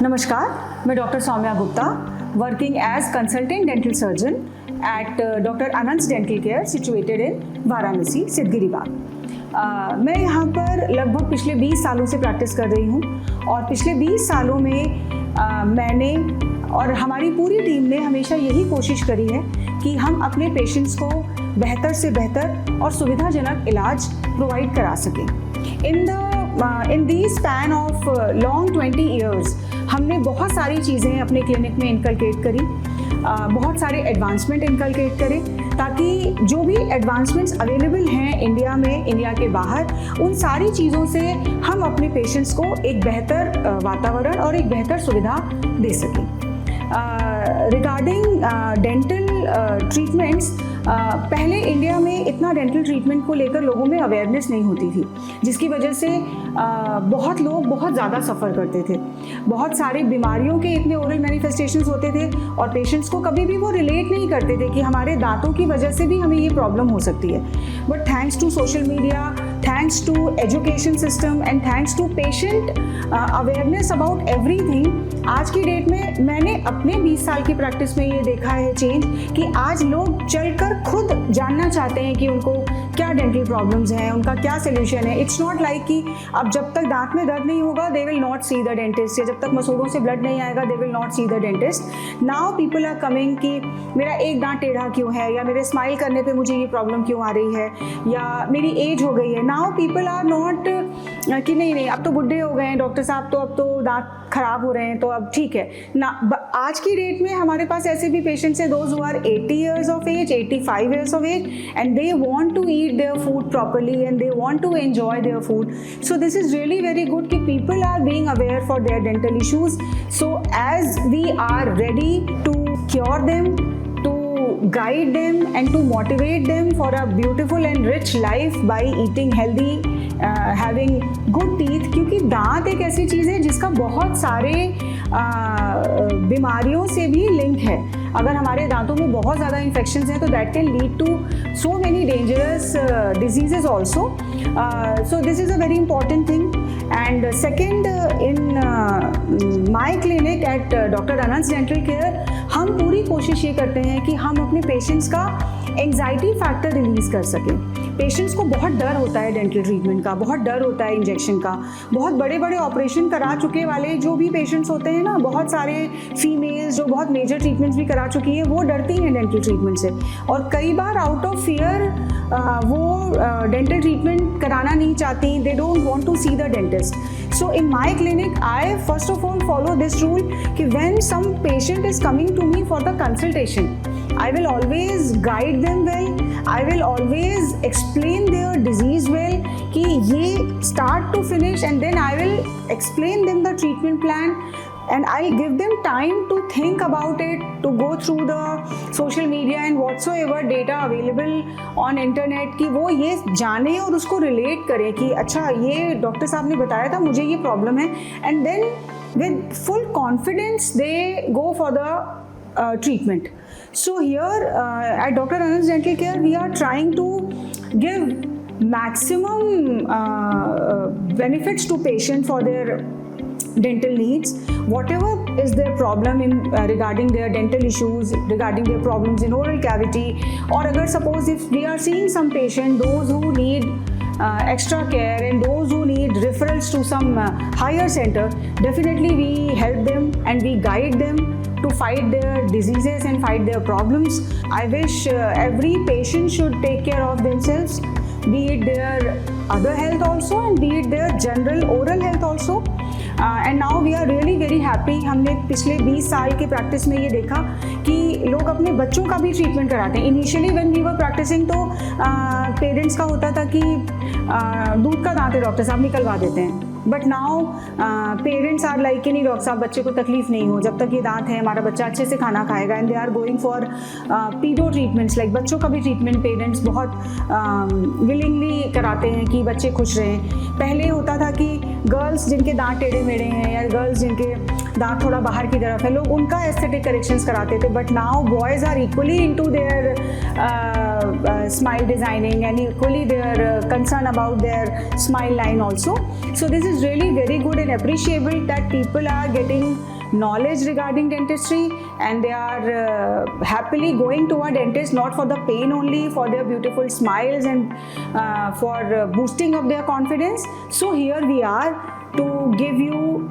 नमस्कार, मैं doctor Saumya Gupta, working as consultant dental surgeon at doctor Anant dental care situated in Varanasi, Siddhgiri Bagh. मैं यहाँ पर लगभग पिछले 20 सालों से प्रैक्टिस कर रही हूँ और पिछले 20 सालों में मैंने और हमारी पूरी टीम ने हमेशा यही कोशिश करी है कि हम अपने पेशेंट्स को बेहतर से बेहतर और सुविधाजनक इलाज प्रोवाइड करा सकें। इन दी स्पैन ऑफ लॉन्ग 20 ईयर्स हमने बहुत सारी चीज़ें अपने क्लिनिक में इनकलकेट करी, बहुत सारे एडवांसमेंट इनकलकेट करें ताकि जो भी एडवांसमेंट्स अवेलेबल हैं इंडिया में, इंडिया के बाहर, उन सारी चीज़ों से हम अपने पेशेंट्स को एक बेहतर वातावरण और एक बेहतर सुविधा दे सकें। रिगार्डिंग डेंटल ट्रीटमेंट्स, पहले इंडिया में इतना डेंटल ट्रीटमेंट को लेकर लोगों में अवेयरनेस नहीं होती थी, जिसकी वजह से बहुत लोग बहुत ज़्यादा सफ़र करते थे। बहुत सारी बीमारियों के इतने ओरल मैनिफेस्टेशंस होते थे और पेशेंट्स को कभी भी वो रिलेट नहीं करते थे कि हमारे दांतों की वजह से भी हमें ये प्रॉब्लम हो सकती है। But thanks to social media, thanks to education system and thanks to patient awareness about everything, आज की डेट में मैंने अपने 20 साल की प्रैक्टिस में ये देखा है चेंज कि आज लोग चलकर खुद जानना चाहते हैं कि उनको क्या डेंटल प्रॉब्लम्स हैं, उनका क्या सोल्यूशन है। इट्स नॉट लाइक कि अब जब तक दांत में दर्द नहीं होगा they will not see the dentist, या जब तक मसूड़ों से ब्लड नहीं आएगा they will not see the dentist. Now people are coming कि मेरा एक दांत टेढ़ा क्यों है, या मेरे स्माइल करने पे मुझे ये प्रॉब्लम क्यों आ रही है, या मेरी एज हो गई है। नाउ पीपल आर नॉट कि नहीं अब तो बुढ़े हो गए हैं डॉक्टर साहब, तो अब तो दांत खराब हो रहे हैं तो अब ठीक है ना। आज की डेट में हमारे पास ऐसे भी पेशेंट्स हैं those who are 80 years of age, 85 years of age, and they want to eat their food properly and they want to enjoy their food. So this is really very good कि people are being aware for their dental issues. So as we are ready to cure them, to guide them and to motivate them for a beautiful and rich life by eating healthy, having good teeth, क्योंकि दांत एक ऐसी चीज़ है जिसका बहुत सारे बीमारियों से भी लिंक है। अगर हमारे दांतों में बहुत ज़्यादा इन्फेक्शंस हैं तो that can lead to so many dangerous diseases also. So this is a very important thing. And second, in my clinic at doctor Anant dental care हम पूरी कोशिश ये करते हैं कि हम अपने पेशेंट्स का एंग्जाइटी फैक्टर रिलीज़ कर सकें। पेशेंट्स को बहुत डर होता है डेंटल ट्रीटमेंट का, बहुत डर होता है इंजेक्शन का। बहुत बड़े बड़े ऑपरेशन करा चुके वाले जो भी पेशेंट्स होते हैं ना, बहुत सारे फीमेल्स जो बहुत मेजर ट्रीटमेंट्स भी करा चुकी हैं, वो डरती हैं डेंटल ट्रीटमेंट से, और कई बार आउट ऑफ फियर वो डेंटल ट्रीटमेंट कराना नहीं चाहती, they don't want to see the dentist. So in my clinic, I first of all follow this rule कि when some patient is coming to me for the consultation, I will always guide them well, I will always explain their disease well कि ये start to finish, and then I will explain them the treatment plan and I'll give them time to think about it, to go through the social media and whatsoever data available on internet कि वो ये जाने और उसको relate करें कि अच्छा ये डॉक्टर साहब ने बताया था मुझे ये प्रॉब्लम है, and then with full confidence they go for the treatment. So here at Dr. Anand's Dental Care we are trying to give maximum benefits to patient for their dental needs, whatever is their problem in regarding their dental issues, regarding their problems in oral cavity, or agar suppose if we are seeing some patient, those who need extra care and those who need referrals to some higher center, definitely we help them and we guide them to fight their diseases and fight their problems. I wish every patient should take care of themselves, be it their other health also and be it their general oral health also. And now we are really very happy. हमने पिछले 20 साल के practice में ये देखा कि लोग अपने बच्चों का भी ट्रीटमेंट कराते हैं। Initially when we were practising तो पेरेंट्स का होता था कि दूध का दांत है डॉक्टर साहब निकलवा देते हैं, but now parents are like कि नहीं डॉक्टर साहब बच्चे को तकलीफ नहीं हो, जब तक ये दांत है हमारा बच्चा अच्छे से खाना खाएगा, and they are going for paedo treatments, like बच्चों का भी ट्रीटमेंट पेरेंट्स बहुत विलिंगली कराते हैं कि बच्चे खुश रहें। पहले होता था कि गर्ल्स जिनके दांत टेढ़े मेढ़े हैं या गर्ल्स जिनके दांत थोड़ा बाहर की तरफ है, लोग उनका एस्थेटिक करेक्शंस कराते थे, but now boys are equally into their smile designing and equally they are concerned about their smile line also. So this is really very good and appreciable that people are getting knowledge regarding dentistry and they are happily going to a dentist not for the pain only, for their beautiful smiles and for boosting of their confidence. So here we are to give you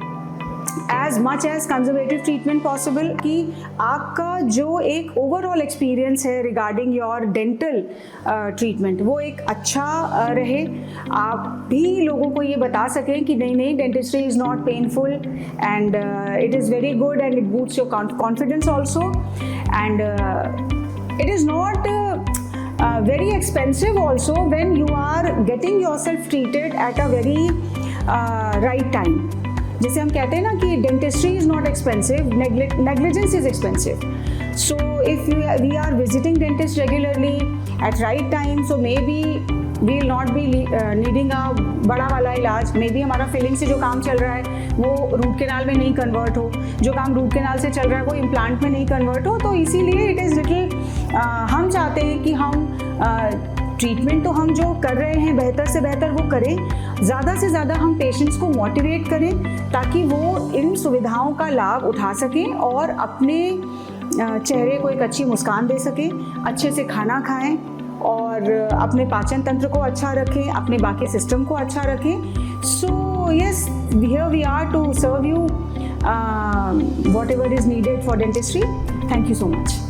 as much as conservative treatment possible कि आपका जो एक overall experience है regarding your dental treatment वो एक अच्छा रहे, आप भी लोगों को ये बता सकें कि नहीं नहीं dentistry is not painful and it is very good and it boosts your confidence also and it is not very expensive also when you are getting yourself treated at a very right time. जैसे हम कहते हैं ना कि dentistry is not expensive, negligence is expensive. So if we are visiting dentist regularly at right time, so maybe we will not be needing a बड़ा वाला इलाज. May be हमारा फिलिंग से जो काम चल रहा है वो रूट कैनाल में नहीं कन्वर्ट हो, जो काम रूट कैनाल से चल रहा है वो इम्प्लांट में नहीं कन्वर्ट हो. तो इसीलिए इट इज़ लिटिल हम चाहते हैं कि हम ट्रीटमेंट तो हम जो कर रहे हैं बेहतर से बेहतर वो करें, ज़्यादा से ज़्यादा हम पेशेंट्स को मोटिवेट करें ताकि वो इन सुविधाओं का लाभ उठा सकें और अपने चेहरे को एक अच्छी मुस्कान दे सकें, अच्छे से खाना खाएं और अपने पाचन तंत्र को अच्छा रखें, अपने बाकी सिस्टम को अच्छा रखें. So yes, here we are to serve you whatever is needed for dentistry. Thank you so much.